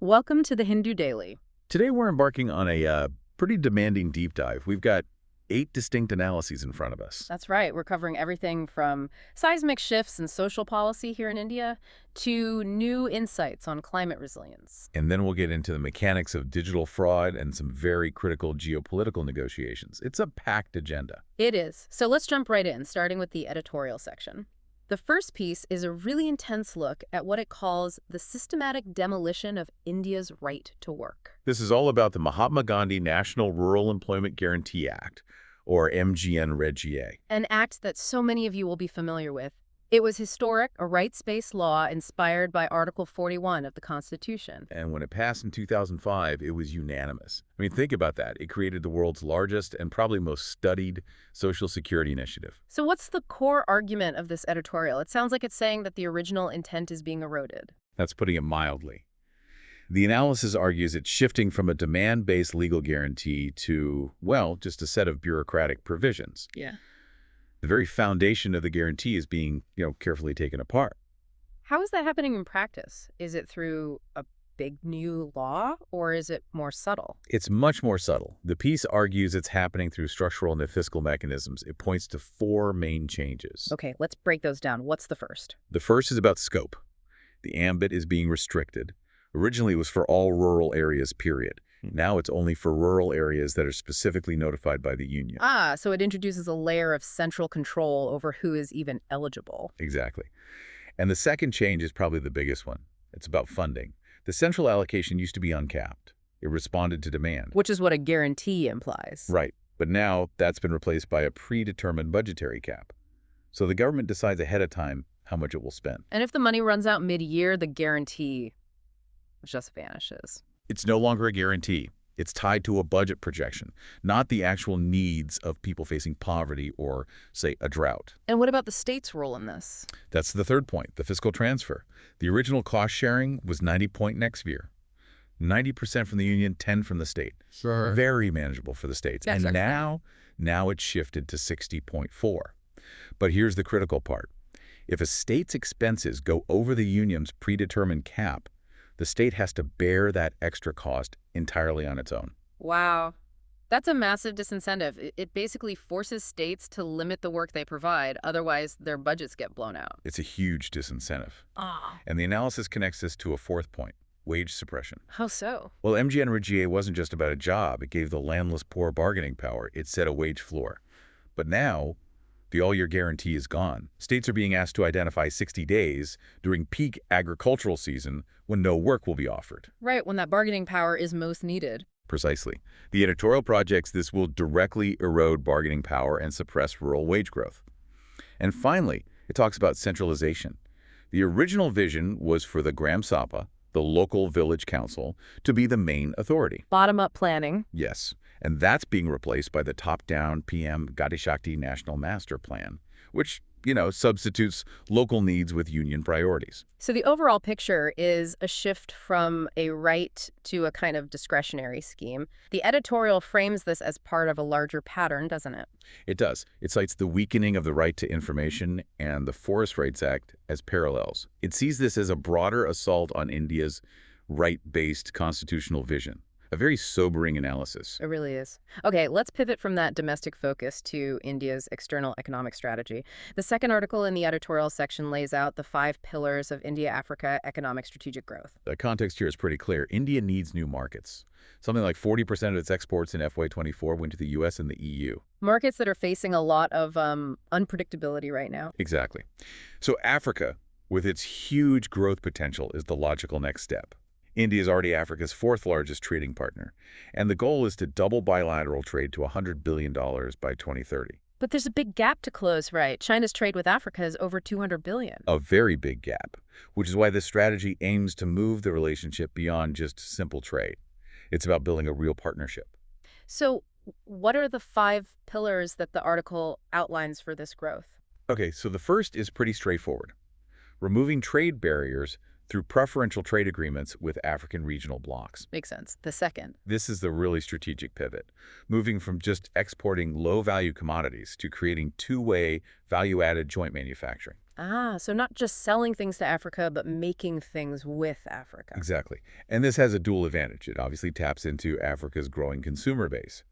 Welcome to the Hindu Daily. Today we're embarking on a pretty demanding deep dive. We've got 8 distinct analyses in front of us. That's right. We're covering everything from seismic shifts in social policy here in India to new insights on climate resilience. And then we'll get into the mechanics of digital fraud and some very critical geopolitical negotiations. It's a packed agenda. It is. So let's jump right in, starting with the editorial section. The first piece is a really intense look at what it calls the systematic demolition of India's right to work. This is all about the Mahatma Gandhi National Rural Employment Guarantee Act, or MGN-REG-A. An act that so many of you will be familiar with. It was historic, a rights-based law inspired by Article 41 of the Constitution. And when it passed in 2005, it was unanimous. I mean, think about that. It created the world's largest and probably most studied Social Security initiative. So what's the core argument of this editorial? It sounds like it's saying that the original intent is being eroded. That's putting it mildly. The analysis argues it's shifting from a demand-based legal guarantee to, well, just a set of bureaucratic provisions. Yeah. The very foundation of the guarantee is being, carefully taken apart. How is that happening in practice? Is it through a big new law, or is it more subtle? It's much more subtle. The piece argues it's happening through structural and fiscal mechanisms. It points to 4 main changes. Okay, let's break those down. What's the first? The first is about scope. The ambit is being restricted. Originally, it was for all rural areas, period. Now it's only for rural areas that are specifically notified by the union. Ah, so it introduces a layer of central control over who is even eligible. Exactly. And the second change is probably the biggest one. It's about funding. The central allocation used to be uncapped. It responded to demand. Which is what a guarantee implies. Right. But now that's been replaced by a predetermined budgetary cap. So the government decides ahead of time how much it will spend. And if the money runs out mid-year, the guarantee just vanishes. It's no longer a guarantee. It's tied to a budget projection, not the actual needs of people facing poverty or, say, a drought. And what about the state's role in this? That's the third point, the fiscal transfer. The original cost sharing was 90% next year. 90% from the union, 10% from the state. Sure. Very manageable for the states. That's and excellent. now it's shifted to 60.4. But here's the critical part. If a state's expenses go over the union's predetermined cap, the state has to bear that extra cost entirely on its own. Wow. That's a massive disincentive. It basically forces states to limit the work they provide, otherwise their budgets get blown out. It's a huge disincentive. Ah. And the analysis connects this to a fourth point, wage suppression. How so? Well, MGN-REG-A wasn't just about a job. It gave the landless poor bargaining power. It set a wage floor. But now, the all-year guarantee is gone. States are being asked to identify 60 days during peak agricultural season when no work will be offered. Right, when that bargaining power is most needed. Precisely. The editorial projects this will directly erode bargaining power and suppress rural wage growth. And finally, it talks about centralization. The original vision was for the Gram Sabha, the local village council, to be the main authority. Bottom-up planning. Yes, and that's being replaced by the top-down PM Gati Shakti National Master Plan, which, substitutes local needs with union priorities. So the overall picture is a shift from a right to a kind of discretionary scheme. The editorial frames this as part of a larger pattern, doesn't it? It does. It cites the weakening of the right to information and the Forest Rights Act as parallels. It sees this as a broader assault on India's right-based constitutional vision. A very sobering analysis. It really is. Okay, let's pivot from that domestic focus to India's external economic strategy. The second article in the editorial section lays out the 5 pillars of India-Africa economic strategic growth. The context here is pretty clear. India needs new markets. Something like 40% of its exports in FY24 went to the U.S. and the EU. Markets that are facing a lot of unpredictability right now. Exactly. So Africa, with its huge growth potential, is the logical next step. India is already Africa's 4th largest trading partner, and the goal is to double bilateral trade to $100 billion by 2030. But there's a big gap to close, right? China's trade with Africa is over $200 billion. A very big gap, which is why this strategy aims to move the relationship beyond just simple trade. It's about building a real partnership. So what are the 5 pillars that the article outlines for this growth? Okay, so the first is pretty straightforward. Removing trade barriers through preferential trade agreements with African regional blocs. Makes sense. The second. This is the really strategic pivot, moving from just exporting low-value commodities to creating two-way value-added joint manufacturing. Ah, so not just selling things to Africa, but making things with Africa. Exactly. And this has a dual advantage. It obviously taps into Africa's growing consumer base.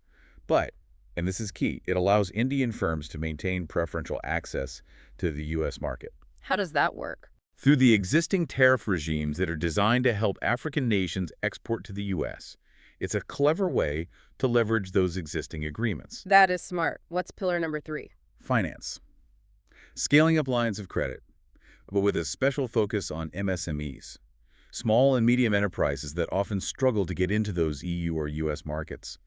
But, and this is key, it allows Indian firms to maintain preferential access to the U.S. market How does that work? through the existing tariff regimes that are designed to help African nations export to the U.S. It's a clever way to leverage those existing agreements. That is smart. What's pillar number 3? Finance. Scaling up lines of credit, but with a special focus on MSMEs, small and medium enterprises that often struggle to get into those EU or US markets.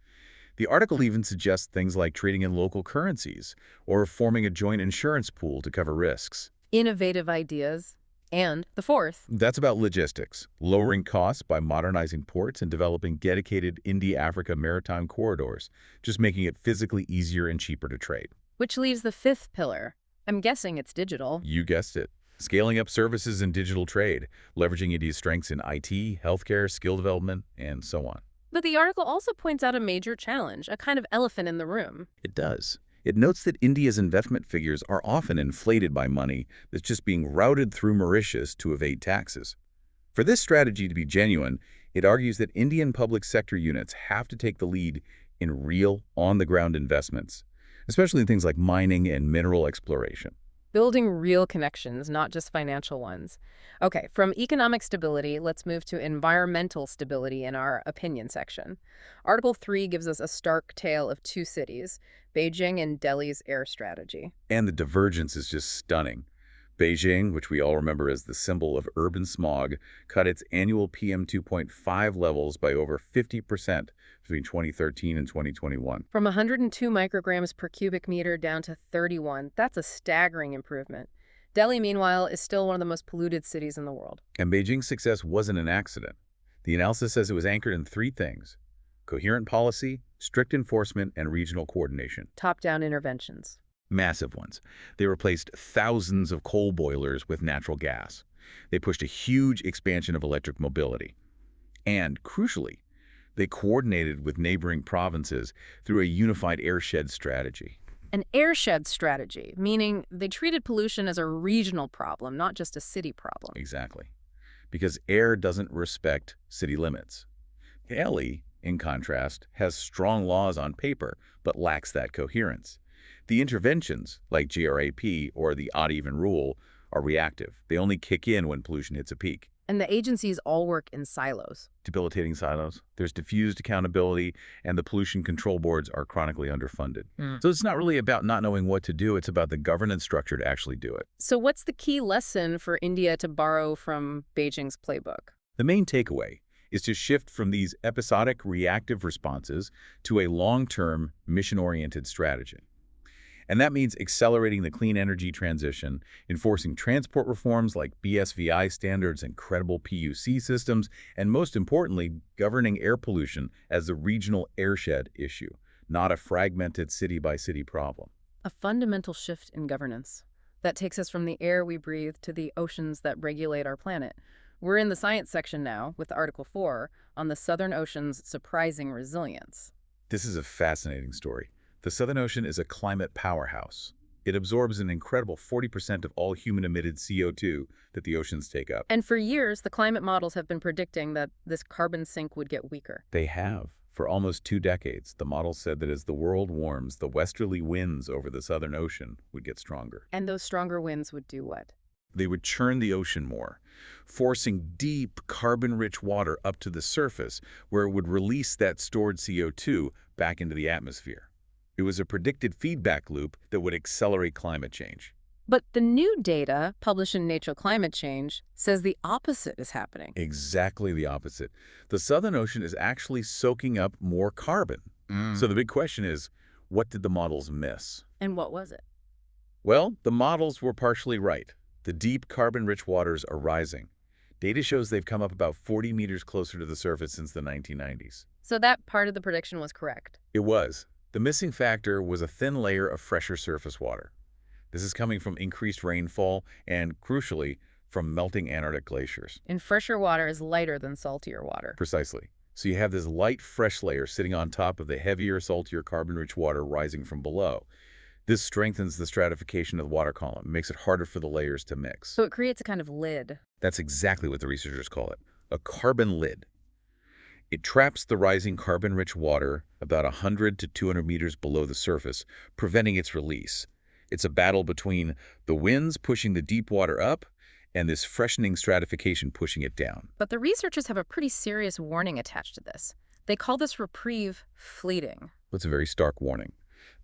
The article even suggests things like trading in local currencies or forming a joint insurance pool to cover risks. Innovative ideas. And the 4th. That's about logistics, lowering costs by modernizing ports and developing dedicated India-Africa maritime corridors, just making it physically easier and cheaper to trade. Which leaves the 5th pillar. I'm guessing it's digital. You guessed it. Scaling up services in digital trade, leveraging India's strengths in IT, healthcare, skill development, and so on. But the article also points out a major challenge, a kind of elephant in the room. It does. It notes that India's investment figures are often inflated by money that's just being routed through Mauritius to evade taxes. For this strategy to be genuine, it argues that Indian public sector units have to take the lead in real, on-the-ground investments, especially in things like mining and mineral exploration. Building real connections, not just financial ones. Okay, from economic stability, let's move to environmental stability in our opinion section. Article 3 gives us a stark tale of 2 cities, Beijing and Delhi's air strategy. And the divergence is just stunning. Beijing, which we all remember as the symbol of urban smog, cut its annual PM 2.5 levels by over 50% between 2013 and 2021. From 102 micrograms per cubic meter down to 31, that's a staggering improvement. Delhi, meanwhile, is still one of the most polluted cities in the world. And Beijing's success wasn't an accident. The analysis says it was anchored in 3 things: coherent policy, strict enforcement, and regional coordination. Top-down interventions. Massive ones. They replaced thousands of coal boilers with natural gas. They pushed a huge expansion of electric mobility. And, crucially, they coordinated with neighboring provinces through a unified airshed strategy. An airshed strategy, meaning they treated pollution as a regional problem, not just a city problem. Exactly. Because air doesn't respect city limits. Delhi, in contrast, has strong laws on paper, but lacks that coherence. The interventions, like GRAP or the odd-even rule, are reactive. They only kick in when pollution hits a peak. And the agencies all work in silos. Debilitating silos. There's diffused accountability, and the pollution control boards are chronically underfunded. So it's not really about not knowing what to do. It's about the governance structure to actually do it. So what's the key lesson for India to borrow from Beijing's playbook? The main takeaway is to shift from these episodic reactive responses to a long-term mission-oriented strategy. And that means accelerating the clean energy transition, enforcing transport reforms like BSVI standards and credible PUC systems, and most importantly, governing air pollution as a regional airshed issue, not a fragmented city-by-city problem. A fundamental shift in governance. That takes us from the air we breathe to the oceans that regulate our planet. We're in the science section now with Article 4 on the Southern Ocean's surprising resilience. This is a fascinating story. The Southern Ocean is a climate powerhouse. It absorbs an incredible 40% of all human-emitted CO2 that the oceans take up. And for years, the climate models have been predicting that this carbon sink would get weaker. They have. For almost 2 decades, the models said that as the world warms, the westerly winds over the Southern Ocean would get stronger. And those stronger winds would do what? They would churn the ocean more, forcing deep, carbon-rich water up to the surface, where it would release that stored CO2 back into the atmosphere. It was a predicted feedback loop that would accelerate climate change. But the new data, published in Nature Climate Change, says the opposite is happening. Exactly the opposite. The Southern Ocean is actually soaking up more carbon. So the big question is, what did the models miss? And what was it? Well, the models were partially right. The deep, carbon-rich waters are rising. Data shows they've come up about 40 meters closer to the surface since the 1990s. So that part of the prediction was correct. It was. The missing factor was a thin layer of fresher surface water. This is coming from increased rainfall and, crucially, from melting Antarctic glaciers. And fresher water is lighter than saltier water. Precisely. So you have this light, fresh layer sitting on top of the heavier, saltier, carbon-rich water rising from below. This strengthens the stratification of the water column, makes it harder for the layers to mix. So it creates a kind of lid. That's exactly what the researchers call it, a carbon lid. It traps the rising carbon-rich water about 100 to 200 meters below the surface, preventing its release. It's a battle between the winds pushing the deep water up and this freshening stratification pushing it down. But the researchers have a pretty serious warning attached to this. They call this reprieve fleeting. That's a very stark warning.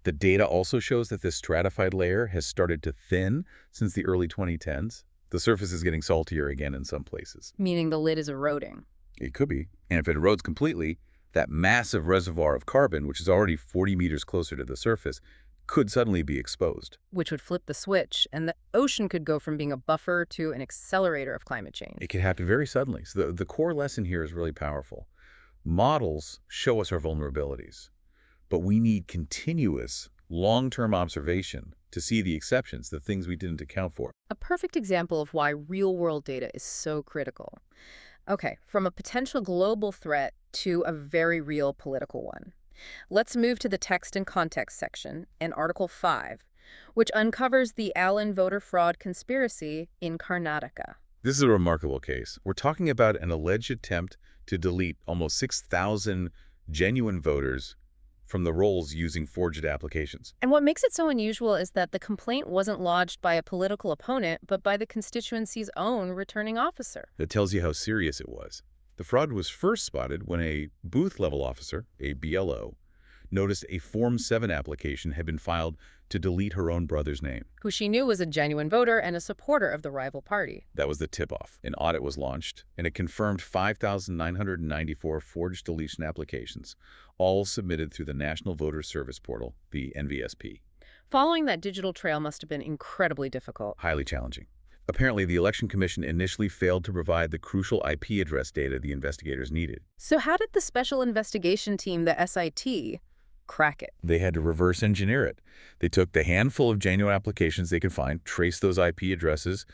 The data also shows that this stratified layer has started to thin since the early 2010s. The surface is getting saltier again in some places. Meaning the lid is eroding. It could be. And if it erodes completely, that massive reservoir of carbon, which is already 40 meters closer to the surface, could suddenly be exposed. Which would flip the switch, and the ocean could go from being a buffer to an accelerator of climate change. It could happen very suddenly. So the core lesson here is really powerful. Models show us our vulnerabilities, but we need continuous, long-term observation to see the exceptions, the things we didn't account for. A perfect example of why real-world data is so critical. Okay, from a potential global threat to a very real political one. Let's move to the text and context section in Article 5, which uncovers the Allen voter fraud conspiracy in Karnataka. This is a remarkable case. We're talking about an alleged attempt to delete almost 6,000 genuine voters from the rolls using forged applications. And what makes it so unusual is that the complaint wasn't lodged by a political opponent, but by the constituency's own returning officer. That tells you how serious it was. The fraud was first spotted when a booth-level officer, a BLO, noticed a Form 7 application had been filed to delete her own brother's name. Who she knew was a genuine voter and a supporter of the rival party. That was the tip-off. An audit was launched, and it confirmed 5,994 forged deletion applications, all submitted through the National Voter Service Portal, the NVSP. Following that digital trail must have been incredibly difficult. Highly challenging. Apparently, the Election Commission initially failed to provide the crucial IP address data the investigators needed. So how did the Special Investigation Team, the SIT, crack it? They had to reverse engineer it. They took the handful of genuine applications they could find, traced those IP addresses,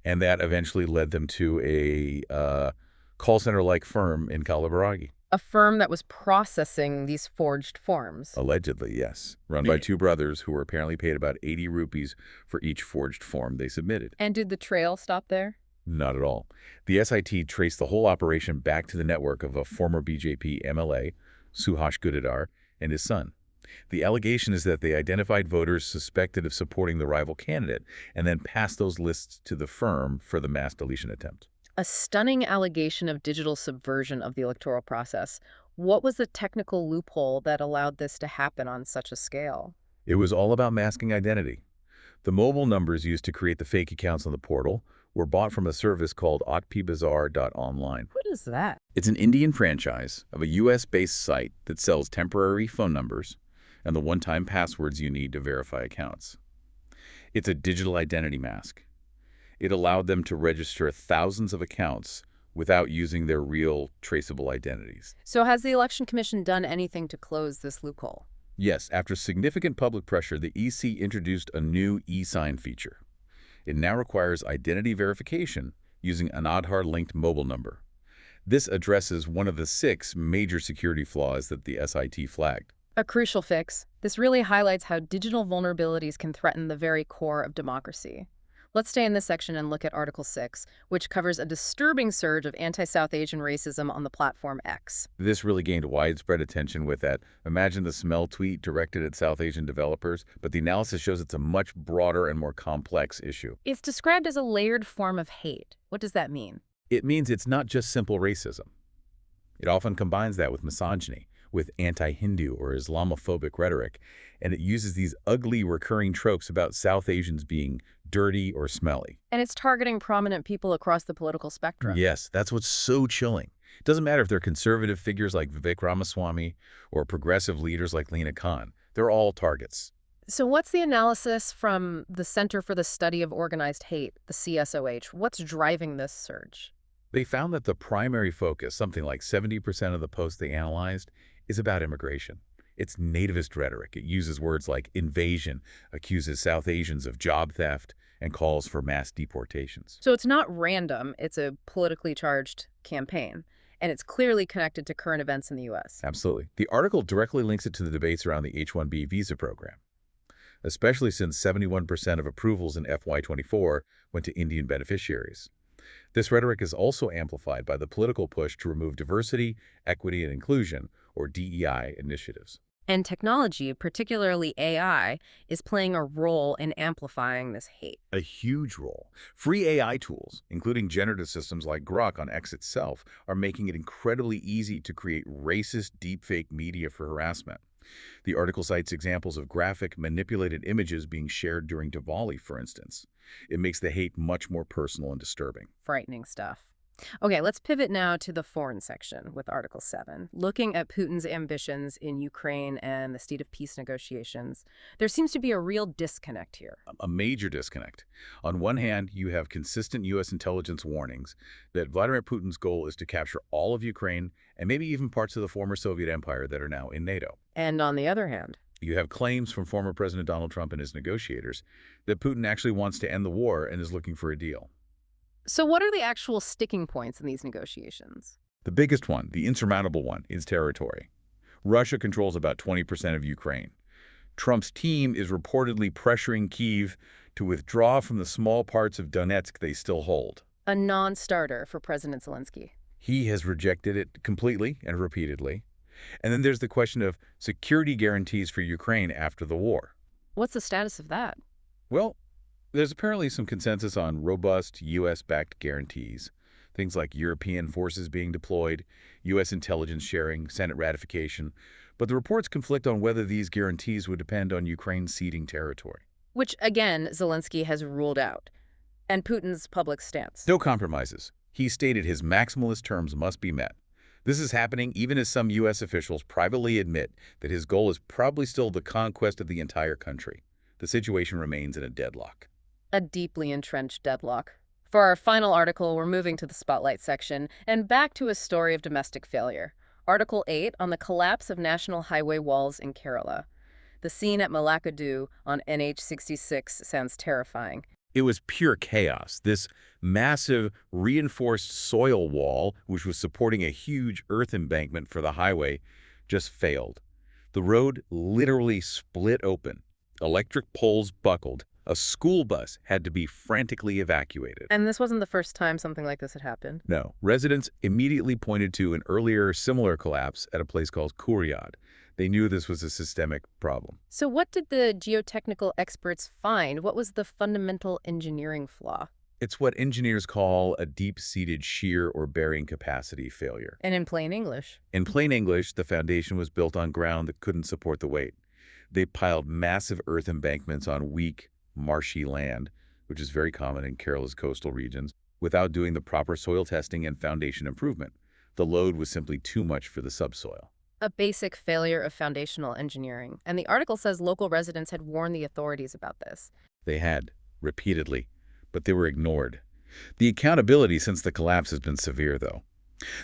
and that eventually led them to a call center-like firm in Kalaburagi. A firm that was processing these forged forms. Allegedly, yes. Run by two brothers who were apparently paid about 80 rupees for each forged form they submitted. And did the trail stop there? Not at all. The SIT traced the whole operation back to the network of a former BJP MLA, Suhash Gudadar, and his son. The allegation is that they identified voters suspected of supporting the rival candidate and then passed those lists to the firm for the mass deletion attempt. A stunning allegation of digital subversion of the electoral process. What was the technical loophole that allowed this to happen on such a scale? It was all about masking identity. The mobile numbers used to create the fake accounts on the portal were bought from a service called otpbazaar.online. What is that? It's an Indian franchise of a US-based site that sells temporary phone numbers and the one-time passwords you need to verify accounts. It's a digital identity mask. It allowed them to register thousands of accounts without using their real traceable identities. So has the Election Commission done anything to close this loophole? Yes, after significant public pressure, the EC introduced a new e-sign feature. It now requires identity verification using an Aadhaar-linked mobile number. This addresses one of the 6 major security flaws that the SIT flagged. A crucial fix. This really highlights how digital vulnerabilities can threaten the very core of democracy. Let's stay in this section and look at Article 6, which covers a disturbing surge of anti-South Asian racism on the platform X. This really gained widespread attention with that "Imagine the Smell" tweet directed at South Asian developers, but the analysis shows it's a much broader and more complex issue. It's described as a layered form of hate. What does that mean? It means it's not just simple racism. It often combines that with misogyny, with anti-Hindu or Islamophobic rhetoric, and it uses these ugly recurring tropes about South Asians being dirty or smelly. And it's targeting prominent people across the political spectrum. Yes, that's what's so chilling. It doesn't matter if they're conservative figures like Vivek Ramaswamy or progressive leaders like Lina Khan. They're all targets. So what's the analysis from the Center for the Study of Organized Hate, the CSOH? What's driving this surge? They found that the primary focus, something like 70% of the posts they analyzed, is about immigration. It's nativist rhetoric. It uses words like invasion, accuses South Asians of job theft, and calls for mass deportations. So it's not random. It's a politically charged campaign, and it's clearly connected to current events in the U.S. Absolutely. The article directly links it to the debates around the H-1B visa program. especially since 71% of approvals in FY24 went to Indian beneficiaries. This rhetoric is also amplified by the political push to remove diversity, equity, and inclusion, or DEI, initiatives. And technology, particularly AI, is playing a role in amplifying this hate. A huge role. Free AI tools, including generative systems like Grok on X itself, are making it incredibly easy to create racist deepfake media for harassment. The article cites examples of graphic, manipulated images being shared during Diwali, for instance. It makes the hate much more personal and disturbing. Frightening stuff. Okay, let's pivot now to the foreign section with Article 7. Looking at Putin's ambitions in Ukraine and the state of peace negotiations, there seems to be a real disconnect here. A major disconnect. On one hand, you have consistent U.S. intelligence warnings that Vladimir Putin's goal is to capture all of Ukraine and maybe even parts of the former Soviet Empire that are now in NATO. And on the other hand, You have claims from former President Donald Trump and his negotiators that Putin actually wants to end the war and is looking for a deal. so what are the actual sticking points in these negotiations? The biggest one, the insurmountable one, is territory. Russia controls about 20% of Ukraine. Trump's team is reportedly pressuring Kyiv to withdraw from the small parts of Donetsk they still hold. A non-starter for President Zelensky. He has rejected it completely and repeatedly. And then there's the question of security guarantees for Ukraine after the war. What's the status of that? Well, there's apparently some consensus on robust U.S.-backed guarantees, things like European forces being deployed, U.S. intelligence sharing, Senate ratification, but the reports conflict on whether these guarantees would depend on Ukraine ceding territory. Which, again, Zelensky has ruled out. And Putin's public stance. No compromises. He stated his maximalist terms must be met. This is happening even as some U.S. officials privately admit that his goal is probably still the conquest of the entire country. The situation remains in a deadlock. A deeply entrenched deadlock. For our final article, we're moving to the spotlight section and back to a story of domestic failure. Article 8 on the collapse of national highway walls in Kerala. The scene at Malakadu on NH66 sounds terrifying. It was pure chaos. This massive reinforced soil wall, which was supporting a huge earth embankment for the highway, just failed. The road literally split open. Electric poles buckled. A school bus had to be frantically evacuated. And this wasn't the first time something like this had happened. No, residents immediately pointed to an earlier similar collapse at a place called Kuriad. They knew this was a systemic problem. So what did the geotechnical experts find? What was the fundamental engineering flaw? It's what engineers call a deep-seated shear or bearing capacity failure. And in plain English? In plain English, the foundation was built on ground that couldn't support the weight. They piled massive earth embankments on weak, marshy land, which is very common in Kerala's coastal regions, without doing the proper soil testing and foundation improvement. The load was simply too much for the subsoil. A basic failure of foundational engineering. And the article says local residents had warned the authorities about this. They had, repeatedly, but they were ignored. The accountability since the collapse has been severe, though.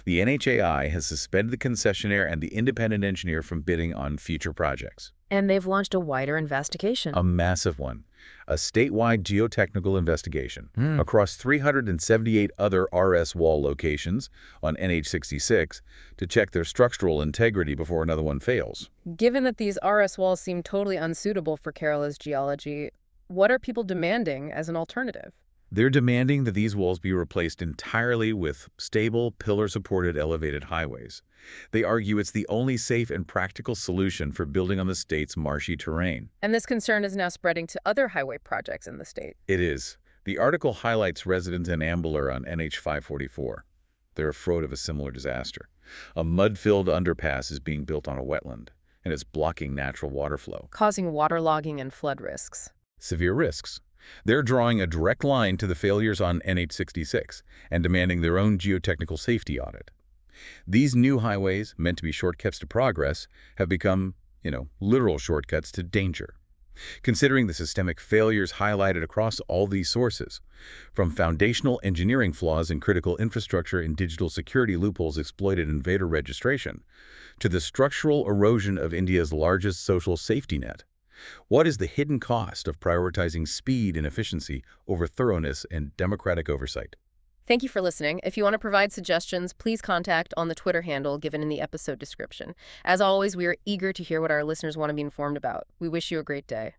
The NHAI has suspended the concessionaire and the independent engineer from bidding on future projects. And they've launched a wider investigation. A massive one. A statewide geotechnical investigation across 378 other RS wall locations on NH66 to check their structural integrity before another one fails. Given that these RS walls seem totally unsuitable for Kerala's geology, what are people demanding as an alternative? They're demanding that these walls be replaced entirely with stable, pillar-supported elevated highways. They argue it's the only safe and practical solution for building on the state's marshy terrain. And this concern is now spreading to other highway projects in the state. It is. The article highlights residents in Ambler on NH 544. They're afraid of a similar disaster. A mud-filled underpass is being built on a wetland, and it's blocking natural water flow. Causing waterlogging and flood risks. Severe risks. They're drawing a direct line to the failures on NH66 and demanding their own geotechnical safety audit. These new highways, meant to be shortcuts to progress, have become, literal shortcuts to danger. Considering the systemic failures highlighted across all these sources, from foundational engineering flaws in critical infrastructure and digital security loopholes exploited in voter registration, to the structural erosion of India's largest social safety net, what is the hidden cost of prioritizing speed and efficiency over thoroughness and democratic oversight? Thank you for listening. If you want to provide suggestions, please contact on the Twitter handle given in the episode description. As always, we are eager to hear what our listeners want to be informed about. We wish you a great day.